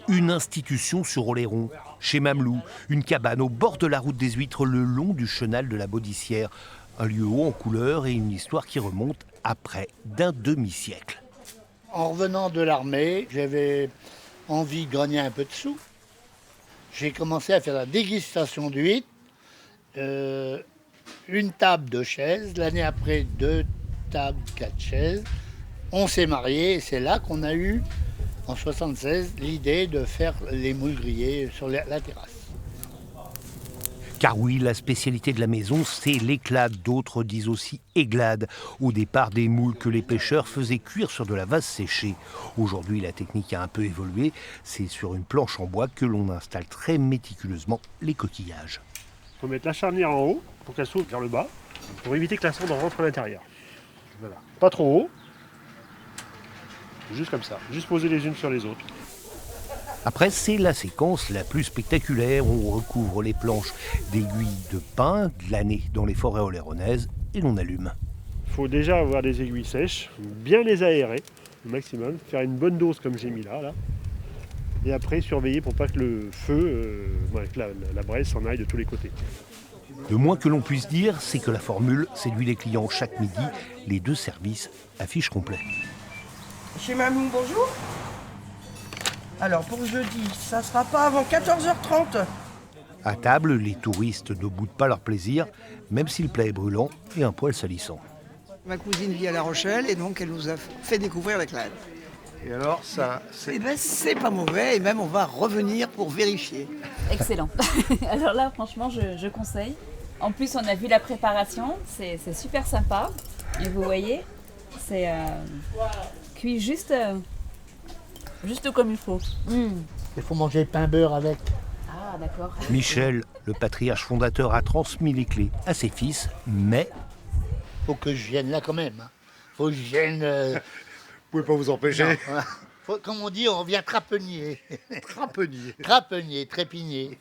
Une institution sur Oléron, chez Mamelou, une cabane au bord de la route des Huîtres, le long du chenal de la Baudissière. Un lieu haut en couleur et une histoire qui remonte à près d'un demi-siècle. En revenant de l'armée, j'avais envie de gagner un peu de sous. J'ai commencé à faire la dégustation d'huîtres, une table, 2 chaises. L'année après, 2 tables, 4 chaises. On s'est mariés et c'est là qu'on a eu, en 76, l'idée de faire les moules grillés sur la terrasse. Car oui, la spécialité de la maison, c'est l'éclade. D'autres disent aussi églade. Au départ, des moules que les pêcheurs faisaient cuire sur de la vase séchée. Aujourd'hui, la technique a un peu évolué. C'est sur une planche en bois que l'on installe très méticuleusement les coquillages. Il faut mettre la charnière en haut pour qu'elle s'ouvre vers le bas, pour éviter que la cendre rentre à l'intérieur. Voilà. Pas trop haut. Juste comme ça. Juste poser les unes sur les autres. Après, c'est la séquence la plus spectaculaire. On recouvre les planches d'aiguilles de pin glanées dans les forêts oléronnaises et l'on allume. Il faut déjà avoir des aiguilles sèches, bien les aérer au maximum, faire une bonne dose comme j'ai mis là. Et après surveiller pour pas que le feu, que la braise s'en aille de tous les côtés. Le moins que l'on puisse dire, c'est que la formule séduit les clients chaque midi. Les 2 services affichent complet. Chez Mamou, bonjour. Alors pour jeudi, ça sera pas avant 14h30. À table, les touristes ne boudent pas leur plaisir, même si le plat est brûlant et un poil salissant. Ma cousine vit à La Rochelle et donc elle nous a fait découvrir l'éclade. Et alors, ça, c'est... Eh ben c'est pas mauvais et même on va revenir pour vérifier. Excellent. Alors là, franchement, je conseille. En plus, on a vu la préparation, c'est super sympa. Et vous voyez, c'est cuit juste comme il faut. Il faut manger pain beurre avec. Ah, d'accord. Michel, le patriarche fondateur, a transmis les clés à ses fils, mais Faut que je vienne là quand même. Faut que je vienne. Vous pouvez pas vous empêcher. Comme on dit, on vient trapenier. Trapenier. Trapenier, trépigner.